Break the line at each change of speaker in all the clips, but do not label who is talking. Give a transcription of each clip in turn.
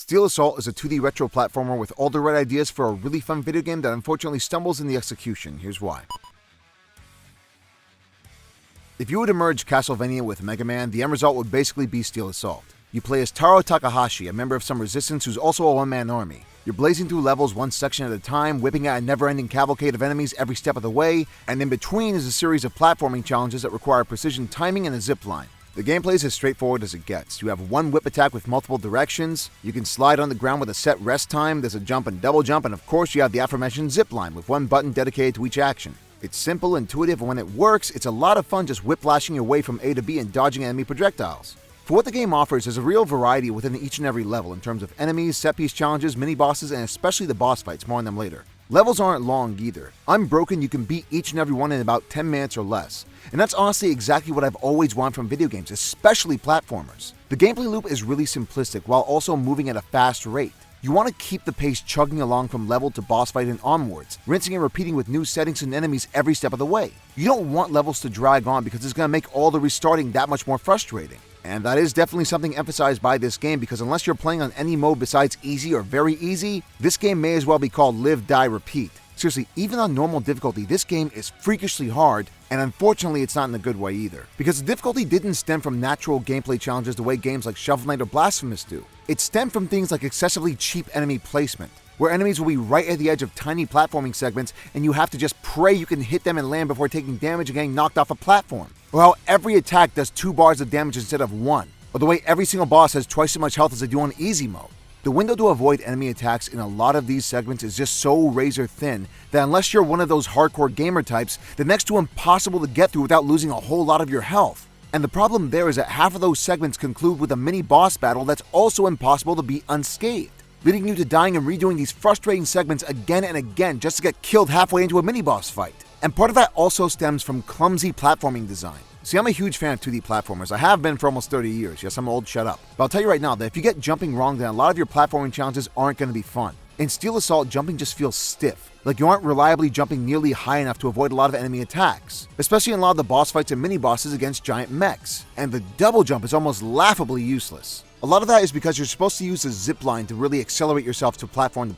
Steel Assault is a 2D retro platformer with all the right ideas for a really fun video game that unfortunately stumbles in the execution. Here's why. If you were to merge Castlevania with Mega Man, the end result would basically be Steel Assault. You play as Taro Takahashi, a member of some resistance who's also a one-man army. You're blazing through levels one section at a time, whipping out a never-ending cavalcade of enemies every step of the way, and in between is a series of platforming challenges that require precision timing and a zip line. The gameplay is as straightforward as it gets. You have one whip attack with multiple directions, you can slide on the ground with a set rest time, there's a jump and double jump, and of course you have the aforementioned zip line with one button dedicated to each action. It's simple, intuitive, and when it works, it's a lot of fun just whiplashing your way from A to B and dodging enemy projectiles. For what the game offers, there's a real variety within each and every level in terms of enemies, set-piece challenges, mini-bosses, and especially the boss fights, more on them later. Levels aren't long either. Unbroken, you can beat each and every one in about 10 minutes or less. And that's honestly exactly what I've always wanted from video games, especially platformers. The gameplay loop is really simplistic while also moving at a fast rate. You want to keep the pace chugging along from level to boss fight and onwards, rinsing and repeating with new settings and enemies every step of the way. You don't want levels to drag on because it's going to make all the restarting that much more frustrating. And that is definitely something emphasized by this game because unless you're playing on any mode besides easy or very easy, this game may as well be called Live, Die, Repeat. Seriously, even on normal difficulty, this game is freakishly hard, and unfortunately it's not in a good way either. Because the difficulty didn't stem from natural gameplay challenges the way games like Shovel Knight or Blasphemous do. It stemmed from things like excessively cheap enemy placement, where enemies will be right at the edge of tiny platforming segments and you have to just pray you can hit them and land before taking damage and getting knocked off a platform. Or how every attack does 2 bars of damage instead of 1. Or the way every single boss has twice as much health as they do on easy mode. The window to avoid enemy attacks in a lot of these segments is just so razor thin that unless you're one of those hardcore gamer types, they're next to impossible to get through without losing a whole lot of your health. And the problem there is that half of those segments conclude with a mini boss battle that's also impossible to beat unscathed, leading you to dying and redoing these frustrating segments again and again just to get killed halfway into a mini boss fight. And part of that also stems from clumsy platforming design. See, I'm a huge fan of 2D platformers. I have been for almost 30 years. Yes, I'm old, shut up. But I'll tell you right now that if you get jumping wrong, then a lot of your platforming challenges aren't going to be fun. In Steel Assault, jumping just feels stiff, like you aren't reliably jumping nearly high enough to avoid a lot of enemy attacks, especially in a lot of the boss fights and mini-bosses against giant mechs. And the double jump is almost laughably useless. A lot of that is because you're supposed to use the zipline to really accelerate yourself to platform.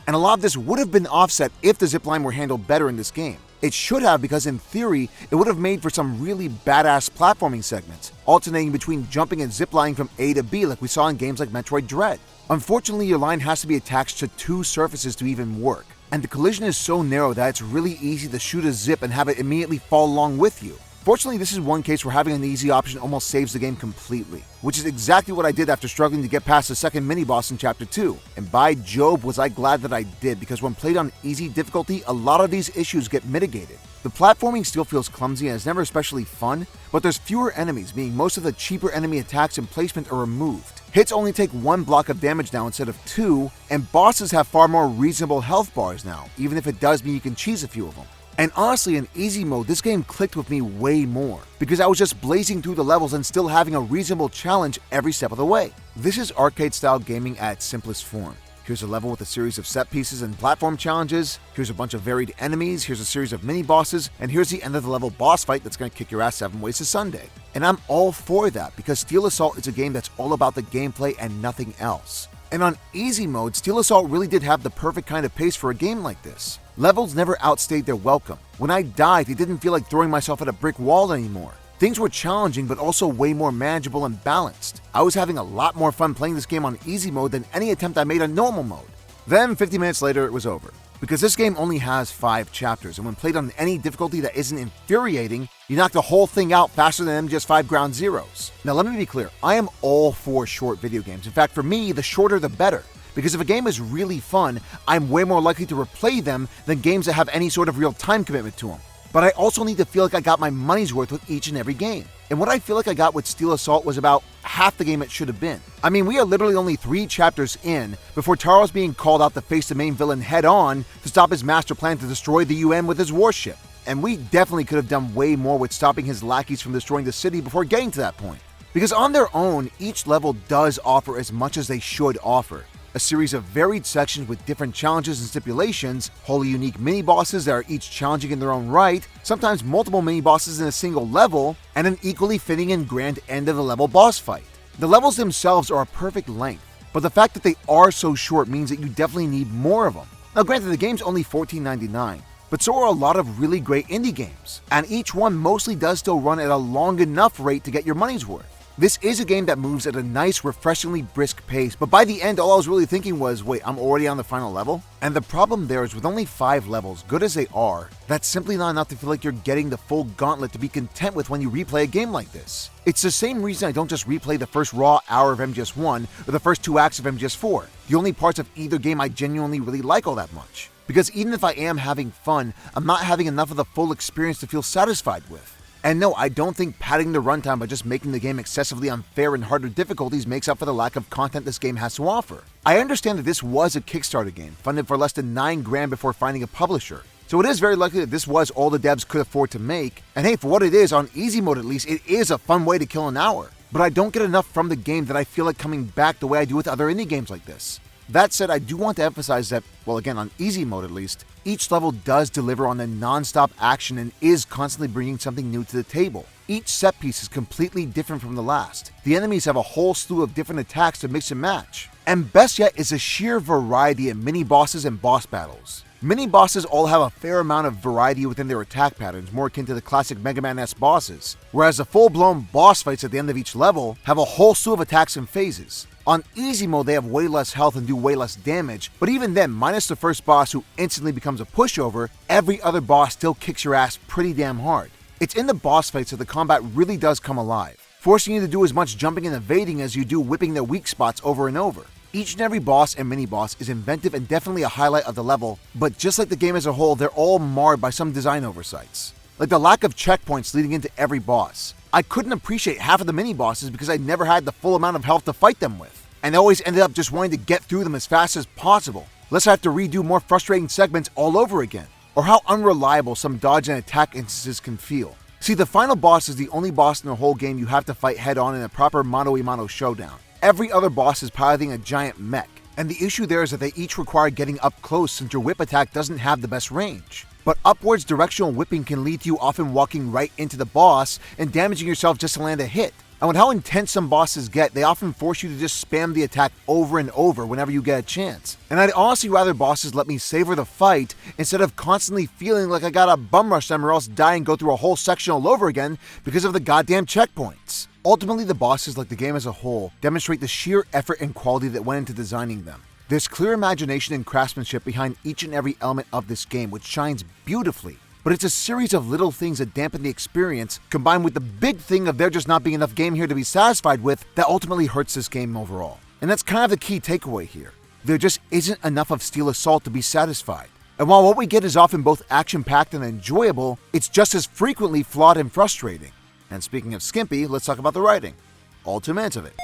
And a lot of this would have been offset if the zipline were handled better in this game. It should have because in theory, it would have made for some really badass platforming segments, alternating between jumping and ziplining from A to B like we saw in games like Metroid Dread. Unfortunately, your line has to be attached to 2 surfaces to even work, and the collision is so narrow that it's really easy to shoot a zip and have it immediately fall along with you. Fortunately, this is one case where having an easy option almost saves the game completely, which is exactly what I did after struggling to get past the second mini-boss in Chapter 2. And by Job was I glad that I did, because when played on easy difficulty, a lot of these issues get mitigated. The platforming still feels clumsy and is never especially fun, but there's fewer enemies, meaning most of the cheaper enemy attacks and placement are removed. Hits only take 1 block of damage now instead of 2, and bosses have far more reasonable health bars now, even if it does mean you can cheese a few of them. And honestly, in easy mode, this game clicked with me way more, because I was just blazing through the levels and still having a reasonable challenge every step of the way. This is arcade-style gaming at its simplest form. Here's a level with a series of set pieces and platform challenges, here's a bunch of varied enemies, here's a series of mini-bosses, and here's the end of the level boss fight that's going to kick your ass 7 ways to Sunday. And I'm all for that, because Steel Assault is a game that's all about the gameplay and nothing else. And on easy mode, Steel Assault really did have the perfect kind of pace for a game like this. Levels never outstayed their welcome. When I died, it didn't feel like throwing myself at a brick wall anymore. Things were challenging, but also way more manageable and balanced. I was having a lot more fun playing this game on easy mode than any attempt I made on normal mode. Then, 50 minutes later, it was over. Because this game only has 5 chapters, and when played on any difficulty that isn't infuriating, you knock the whole thing out faster than just 5 ground zeros. Now let me be clear, I am all for short video games. In fact, for me, the shorter the better. Because if a game is really fun, I'm way more likely to replay them than games that have any sort of real time commitment to them. But I also need to feel like I got my money's worth with each and every game. And what I feel like I got with Steel Assault was about half the game it should have been. I mean, we are literally only 3 chapters in before Taro's being called out to face the main villain head on to stop his master plan to destroy the UN with his warship. And we definitely could have done way more with stopping his lackeys from destroying the city before getting to that point. Because on their own, each level does offer as much as they should offer. A series of varied sections with different challenges and stipulations, wholly unique mini-bosses that are each challenging in their own right, sometimes multiple mini-bosses in a single level, and an equally fitting and grand end-of-the-level boss fight. The levels themselves are a perfect length, but the fact that they are so short means that you definitely need more of them. Now granted, the game's only $14.99, but so are a lot of really great indie games, and each one mostly does still run at a long enough rate to get your money's worth. This is a game that moves at a nice, refreshingly brisk pace, but by the end all I was really thinking was, wait, I'm already on the final level? And the problem there is with only 5 levels, good as they are, that's simply not enough to feel like you're getting the full gauntlet to be content with when you replay a game like this. It's the same reason I don't just replay the first raw hour of MGS1 or the first 2 acts of MGS4, the only parts of either game I genuinely really like all that much. Because even if I am having fun, I'm not having enough of the full experience to feel satisfied with. And no, I don't think padding the runtime by just making the game excessively unfair and harder difficulties makes up for the lack of content this game has to offer. I understand that this was a Kickstarter game, funded for less than $9,000 before finding a publisher. So it is very likely that this was all the devs could afford to make, and hey, for what it is, on easy mode at least, it is a fun way to kill an hour. But I don't get enough from the game that I feel like coming back the way I do with other indie games like this. That said, I do want to emphasize that, well again, on easy mode at least, each level does deliver on the non-stop action and is constantly bringing something new to the table. Each set piece is completely different from the last. The enemies have a whole slew of different attacks to mix and match. And best yet is the sheer variety of mini-bosses and boss battles. Mini-bosses all have a fair amount of variety within their attack patterns, more akin to the classic Mega Man-esque bosses, whereas the full-blown boss fights at the end of each level have a whole slew of attacks and phases. On easy mode, they have way less health and do way less damage, but even then, minus the first boss who instantly becomes a pushover, every other boss still kicks your ass pretty damn hard. It's in the boss fights that the combat really does come alive, forcing you to do as much jumping and evading as you do whipping their weak spots over and over. Each and every boss and mini-boss is inventive and definitely a highlight of the level, but just like the game as a whole, they're all marred by some design oversights. Like the lack of checkpoints leading into every boss. I couldn't appreciate half of the mini-bosses because I never had the full amount of health to fight them with, and I always ended up just wanting to get through them as fast as possible, lest I have to redo more frustrating segments all over again. Or how unreliable some dodge and attack instances can feel. See, the final boss is the only boss in the whole game you have to fight head-on in a proper mano-a-mano showdown. Every other boss is piloting a giant mech, and the issue there is that they each require getting up close since your whip attack doesn't have the best range. But upwards directional whipping can lead to you often walking right into the boss and damaging yourself just to land a hit. And with how intense some bosses get, they often force you to just spam the attack over and over whenever you get a chance. And I'd honestly rather bosses let me savor the fight instead of constantly feeling like I gotta bum rush them or else die and go through a whole section all over again because of the goddamn checkpoints. Ultimately, the bosses, like the game as a whole, demonstrate the sheer effort and quality that went into designing them. There's clear imagination and craftsmanship behind each and every element of this game, which shines beautifully. But it's a series of little things that dampen the experience, combined with the big thing of there just not being enough game here to be satisfied with, that ultimately hurts this game overall. And that's kind of the key takeaway here. There just isn't enough of Steel Assault to be satisfied. And while what we get is often both action-packed and enjoyable, it's just as frequently flawed and frustrating. And speaking of skimpy, let's talk about the writing. All 2 minutes of it.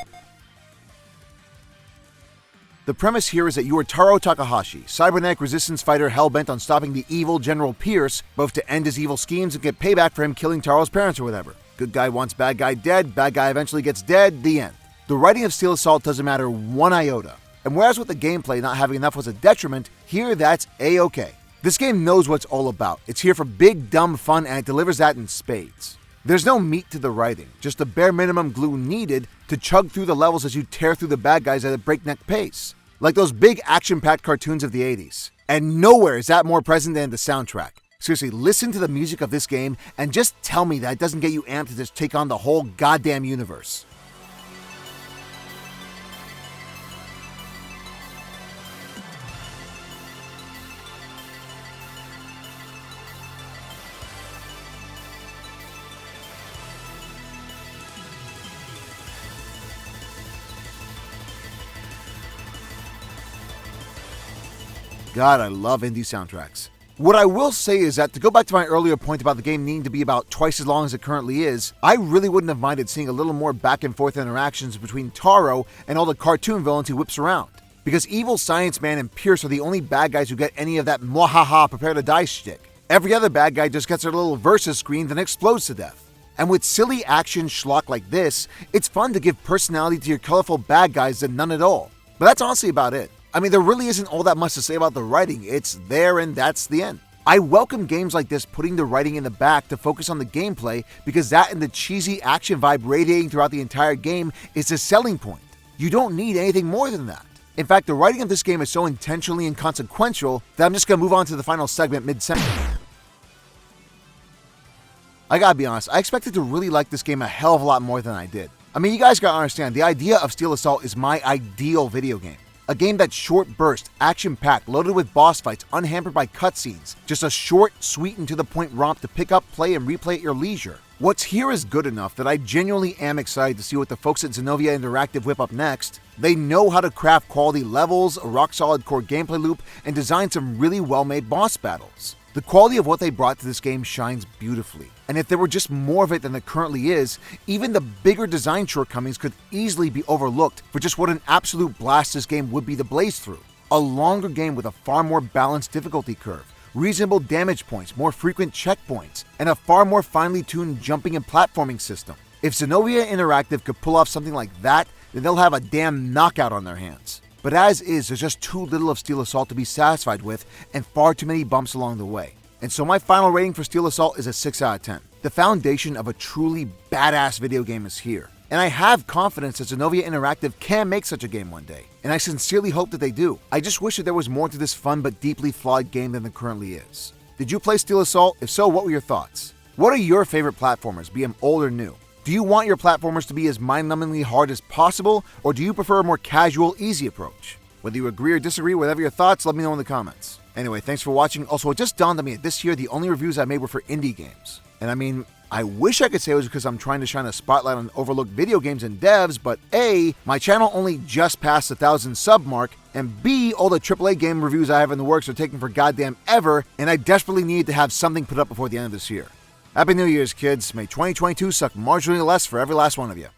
The premise here is that you are Taro Takahashi, cybernetic resistance fighter hell-bent on stopping the evil General Pierce, both to end his evil schemes and get payback for him killing Taro's parents or whatever. Good guy wants bad guy dead, bad guy eventually gets dead, the end. The writing of Steel Assault doesn't matter one iota. And whereas with the gameplay not having enough was a detriment, here that's A-okay. This game knows what it's all about. It's here for big, dumb fun, and it delivers that in spades. There's no meat to the writing, just the bare minimum glue needed to chug through the levels as you tear through the bad guys at a breakneck pace. Like those big action-packed cartoons of the 80s. And nowhere is that more present than the soundtrack. Seriously, listen to the music of this game and just tell me that it doesn't get you amped to just take on the whole goddamn universe. God, I love indie soundtracks. What I will say is that, to go back to my earlier point about the game needing to be about twice as long as it currently is, I really wouldn't have minded seeing a little more back and forth interactions between Taro and all the cartoon villains he whips around. Because Evil Science Man and Pierce are the only bad guys who get any of that mwahaha prepare to die shtick. Every other bad guy just gets their little versus screen then explodes to death. And with silly action schlock like this, it's fun to give personality to your colorful bad guys than none at all. But that's honestly about it. I mean, there really isn't all that much to say about the writing. It's there and that's the end. I welcome games like this putting the writing in the back to focus on the gameplay because that and the cheesy action vibe radiating throughout the entire game is the selling point. You don't need anything more than that. In fact, the writing of this game is so intentionally inconsequential that I'm just going to move on to the final segment mid-sentence. I gotta be honest, I expected to really like this game a hell of a lot more than I did. I mean, you guys gotta understand, the idea of Steel Assault is my ideal video game. A game that's short burst, action-packed, loaded with boss fights, unhampered by cutscenes. Just a short, sweet, and to-the-point romp to pick up, play, and replay at your leisure. What's here is good enough that I genuinely am excited to see what the folks at Xenovia Interactive whip up next. They know how to craft quality levels, a rock-solid core gameplay loop, and design some really well-made boss battles. The quality of what they brought to this game shines beautifully, and if there were just more of it than there currently is, even the bigger design shortcomings could easily be overlooked for just what an absolute blast this game would be to blaze through. A longer game with a far more balanced difficulty curve, reasonable damage points, more frequent checkpoints, and a far more finely tuned jumping and platforming system. If Xenovia Interactive could pull off something like that, then they'll have a damn knockout on their hands. But as is, there's just too little of Steel Assault to be satisfied with, and far too many bumps along the way. And so my final rating for Steel Assault is a 6 out of 10. The foundation of a truly badass video game is here. And I have confidence that Xenovia Interactive can make such a game one day. And I sincerely hope that they do. I just wish that there was more to this fun but deeply flawed game than there currently is. Did you play Steel Assault? If so, what were your thoughts? What are your favorite platformers, be them old or new? Do you want your platformers to be as mind-numbingly hard as possible, or do you prefer a more casual, easy approach? Whether you agree or disagree, whatever your thoughts, let me know in the comments. Anyway, thanks for watching. Also, it just dawned on me that this year the only reviews I made were for indie games. And I mean, I wish I could say it was because I'm trying to shine a spotlight on overlooked video games and devs, but A, my channel only just passed the 1,000 sub mark, and B, all the AAA game reviews I have in the works are taking for goddamn ever, and I desperately need to have something put up before the end of this year. Happy New Year's, kids. May 2022 suck marginally less for every last one of you.